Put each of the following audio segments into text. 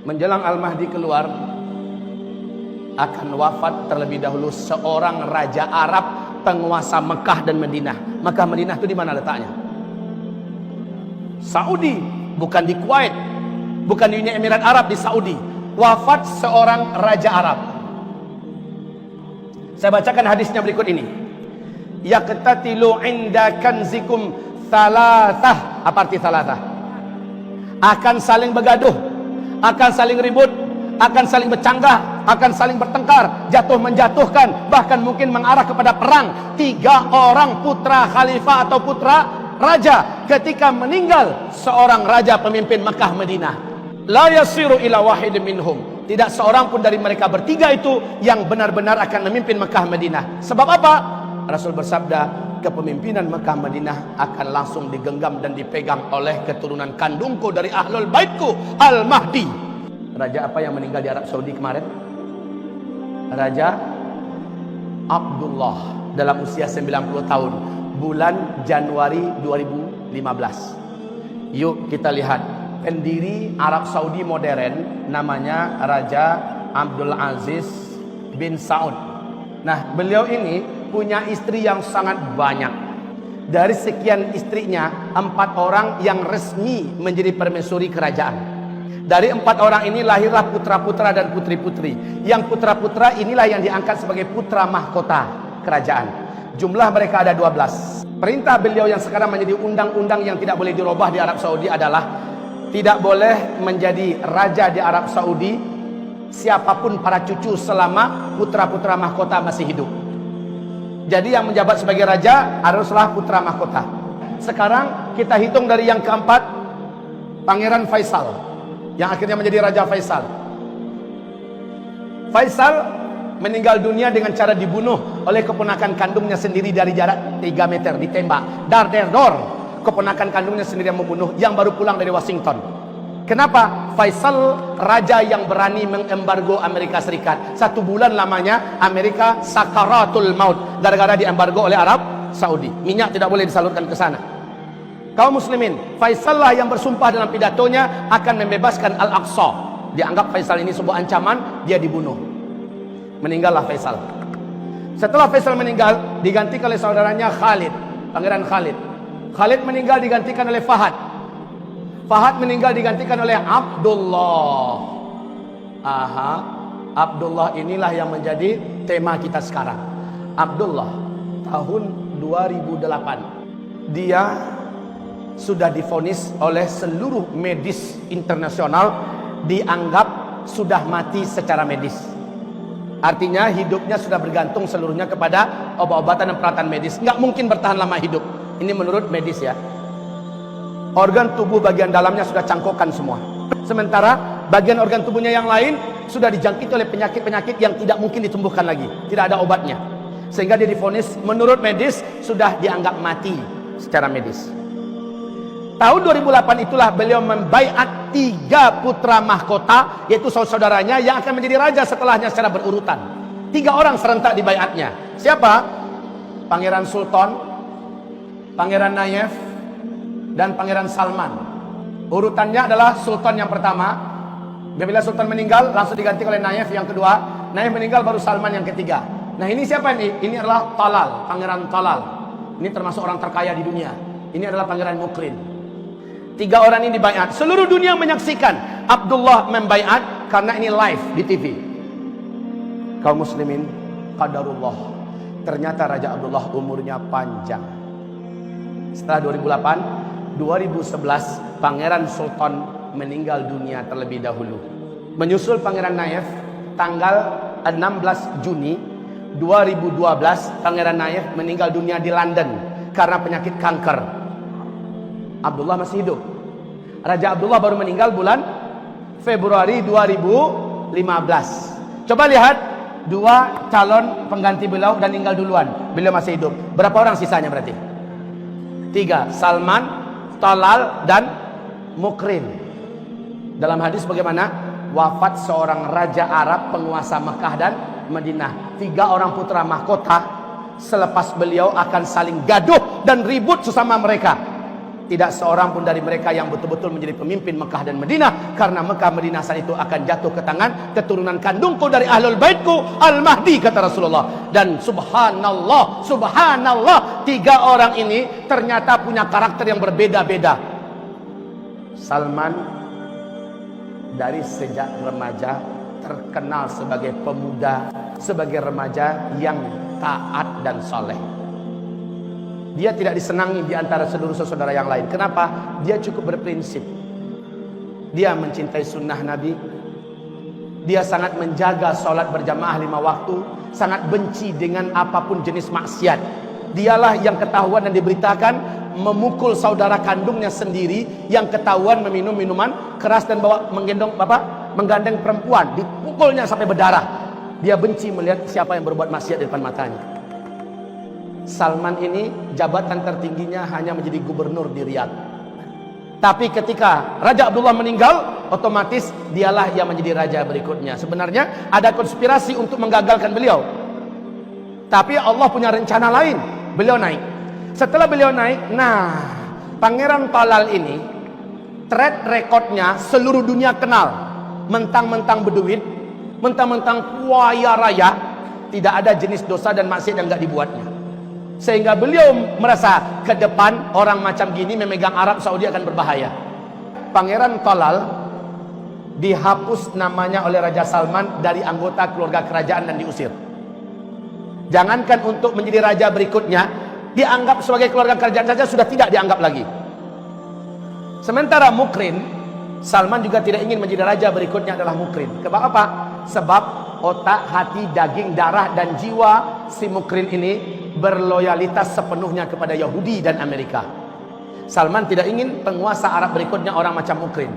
Menjelang Al-Mahdi keluar, akan wafat terlebih dahulu seorang raja Arab, penguasa Mekah dan Madinah. Mekah Madinah itu di mana letaknya? Saudi, bukan di Kuwait, bukan di Uni Emirat Arab, di Saudi. Wafat seorang raja Arab. Saya bacakan hadisnya berikut ini. Yaqtatilu inda kanzikum thalathah. Apa arti thalathah? Akan saling bergaduh, akan saling ribut, akan saling bercanggah, akan saling bertengkar, jatuh menjatuhkan, bahkan mungkin mengarah kepada perang. 3 orang putra khalifah atau putra raja ketika meninggal seorang raja pemimpin Makkah Madinah. La yasiru ila wahid minhum. Tidak seorang pun dari mereka bertiga itu yang benar-benar akan memimpin Makkah Madinah. Sebab apa? Rasul bersabda, kepemimpinan Makkah Madinah akan langsung digenggam dan dipegang oleh keturunan kandungku dari ahlul baitku, Al-Mahdi. Raja apa yang meninggal di Arab Saudi kemarin? Raja Abdullah, dalam usia 90 tahun, bulan Januari 2015. Yuk kita lihat pendiri Arab Saudi modern, namanya Raja Abdul Aziz bin Saud. Nah, beliau ini punya istri yang sangat banyak. Dari sekian istrinya, 4 orang yang resmi menjadi permaisuri kerajaan. Dari 4 orang ini lahirlah putra-putra dan putri-putri. Yang putra-putra inilah yang diangkat sebagai putra mahkota kerajaan. Jumlah mereka ada 12. Perintah beliau yang sekarang menjadi undang-undang yang tidak boleh dirubah di Arab Saudi adalah tidak boleh menjadi raja di Arab Saudi siapapun para cucu selama putra-putra mahkota masih hidup. Jadi yang menjabat sebagai raja haruslah putra mahkota. Sekarang kita hitung dari yang keempat, Pangeran Faisal, yang akhirnya menjadi Raja Faisal. Faisal meninggal dunia dengan cara dibunuh oleh keponakan kandungnya sendiri dari jarak 3 meter, ditembak. Dar der dor. Keponakan kandungnya sendiri yang membunuh, yang baru pulang dari Washington. Kenapa? Faisal raja yang berani mengembargo Amerika Serikat. 1 bulan lamanya Amerika sakaratul maut gara-gara diembargo oleh Arab Saudi. Minyak tidak boleh disalurkan ke sana. Kaum muslimin, Faisal lah yang bersumpah dalam pidatonya akan membebaskan Al-Aqsa. Dianggap Faisal ini sebuah ancaman, dia dibunuh. Meninggallah Faisal. Setelah Faisal meninggal, digantikan oleh saudaranya Khalid, Pangeran Khalid. Khalid meninggal digantikan oleh Fahad. Fahad meninggal digantikan oleh Abdullah. Aha, Abdullah inilah yang menjadi tema kita sekarang. Abdullah tahun 2008. Dia sudah divonis oleh seluruh medis internasional, dianggap sudah mati secara medis. Artinya hidupnya sudah bergantung seluruhnya kepada obat-obatan dan peralatan medis. Nggak mungkin bertahan lama hidup. Ini menurut medis ya. Organ tubuh bagian dalamnya sudah cangkokan semua. Sementara bagian organ tubuhnya yang lain sudah dijangkiti oleh penyakit-penyakit yang tidak mungkin ditumbuhkan lagi. Tidak ada obatnya. Sehingga dia divonis menurut medis sudah dianggap mati secara medis. Tahun 2008 itulah beliau membaiat 3 putra mahkota, yaitu saudara-saudaranya yang akan menjadi raja setelahnya secara berurutan. 3 orang serentak dibaiatnya. Siapa? Pangeran Sultan, Pangeran Nayef, dan Pangeran Salman. Urutannya adalah Sultan yang pertama. Bila Sultan meninggal langsung diganti oleh Nayef yang kedua. Nayef meninggal baru Salman yang ketiga. Nah ini siapa ini? Ini adalah Talal, Pangeran Talal. Ini termasuk orang terkaya di dunia. Ini adalah Pangeran Mukrin. 3 orang ini dibaiat. Seluruh dunia menyaksikan Abdullah membaiat karena ini live di TV. Kaum muslimin, qadarullah. Ternyata Raja Abdullah umurnya panjang. Setelah 2008, 2011 Pangeran Sultan meninggal dunia terlebih dahulu. Menyusul Pangeran Nayef tanggal 16 Juni 2012 Pangeran Nayef meninggal dunia di London karena penyakit kanker. Abdullah masih hidup. Raja Abdullah baru meninggal bulan Februari 2015. Coba lihat 2 calon pengganti beliau dan meninggal duluan. Beliau masih hidup. Berapa orang sisanya berarti? 3, Salman, Talal, dan Mukrin. Dalam hadis bagaimana? Wafat seorang raja Arab penguasa Mekah dan Madinah. 3 orang putra mahkota selepas beliau akan saling gaduh dan ribut sesama mereka. tidak seorang pun dari mereka yang betul-betul menjadi pemimpin Mekah dan Madinah, karena Mekah Madinah saat itu akan jatuh ke tangan keturunan kandungku dari ahlul baitku Al-Mahdi, kata Rasulullah. Dan subhanallah, subhanallah, 3 orang ini ternyata punya karakter yang berbeda-beda. Salman dari sejak remaja terkenal sebagai pemuda, sebagai remaja yang taat dan soleh. Dia tidak disenangi di antara seluruh saudara yang lain. Kenapa? Dia cukup berprinsip. Dia mencintai sunnah Nabi. Dia sangat menjaga sholat berjamaah 5 waktu. Sangat benci dengan apapun jenis maksiat. Dialah yang ketahuan dan diberitakan memukul saudara kandungnya sendiri yang ketahuan meminum minuman keras dan menggandeng perempuan. Dipukulnya sampai berdarah. Dia benci melihat siapa yang berbuat maksiat di depan matanya. Salman ini jabatan tertingginya hanya menjadi gubernur di Riyadh. Tapi ketika Raja Abdullah meninggal, otomatis dialah yang menjadi raja berikutnya. Sebenarnya ada konspirasi untuk menggagalkan beliau. Tapi Allah punya rencana lain. Beliau naik. Setelah beliau naik, Pangeran Talal ini track recordnya seluruh dunia kenal. Mentang-mentang berduit, mentang-mentang kaya raya, tidak ada jenis dosa dan maksiat yang enggak dibuatnya. Sehingga beliau merasa ke depan orang macam gini memegang Arab Saudi akan berbahaya. Pangeran Talal dihapus namanya oleh Raja Salman dari anggota keluarga kerajaan dan diusir. Jangankan untuk menjadi raja berikutnya, dianggap sebagai keluarga kerajaan saja sudah tidak dianggap lagi. Sementara Mukrin, Salman juga tidak ingin menjadi raja berikutnya adalah Mukrin. Sebab apa? Sebab otak, hati, daging, darah dan jiwa si Mukrin ini berloyalitas sepenuhnya kepada Yahudi dan Amerika. Salman tidak ingin penguasa Arab berikutnya orang macam Mukrin.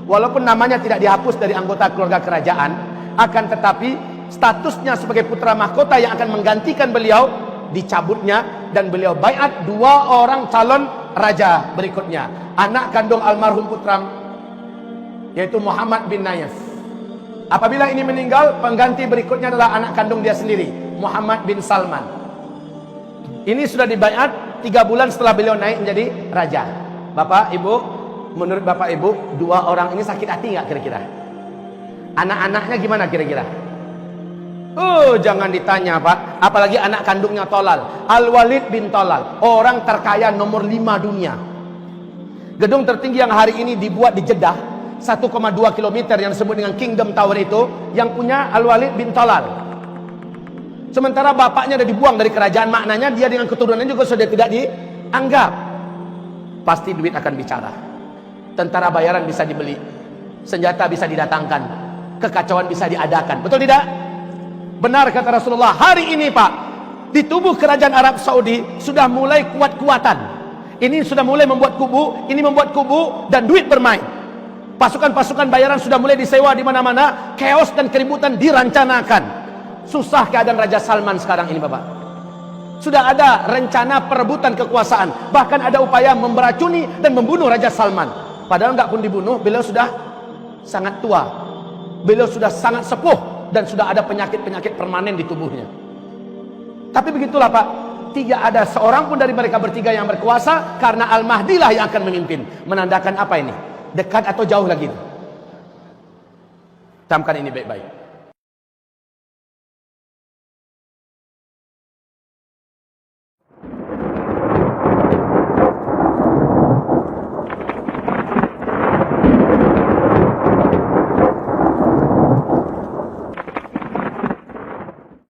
Walaupun namanya tidak dihapus dari anggota keluarga kerajaan, akan tetapi statusnya sebagai putra mahkota yang akan menggantikan beliau dicabutnya, dan beliau baiat 2 orang calon raja berikutnya. Anak kandung almarhum putra, yaitu Muhammad bin Nayef. Apabila ini meninggal, pengganti berikutnya adalah anak kandung dia sendiri, Muhammad bin Salman. Ini sudah dibaiat 3 bulan setelah beliau naik menjadi raja. Bapak, Ibu, menurut Bapak Ibu, 2 orang ini sakit hati nggak kira-kira? Anak-anaknya gimana kira-kira? Jangan ditanya, Pak. Apalagi anak kandungnya Talal, Al-Walid bin Talal, orang terkaya nomor 5 dunia. Gedung tertinggi yang hari ini dibuat di Jeddah, 1,2 km yang disebut dengan Kingdom Tower itu, yang punya Al-Walid bin Talal. Sementara bapaknya sudah dibuang dari kerajaan, maknanya dia dengan keturunannya juga sudah tidak dianggap. Pasti duit akan bicara. Tentara bayaran bisa dibeli, senjata bisa didatangkan, kekacauan bisa diadakan. Betul tidak? Benar kata Rasulullah. Hari ini, Pak, di tubuh kerajaan Arab Saudi sudah mulai kuat-kuatan. Ini sudah mulai membuat kubu, ini membuat kubu, dan duit bermain. Pasukan-pasukan bayaran sudah mulai disewa di mana-mana. Chaos dan keributan dirancanakan. Susah keadaan Raja Salman sekarang ini, Bapak. Sudah ada rencana perebutan kekuasaan. Bahkan ada upaya memberacuni dan membunuh Raja Salman. Padahal nggak pun dibunuh, beliau sudah sangat tua. Beliau sudah sangat sepuh dan sudah ada penyakit-penyakit permanen di tubuhnya. Tapi begitulah, Pak. Tidak ada seorang pun dari mereka bertiga yang berkuasa, karena Al-Mahdi lah yang akan memimpin. Menandakan apa ini? Dekat atau jauh lagi? Camkan ini baik-baik.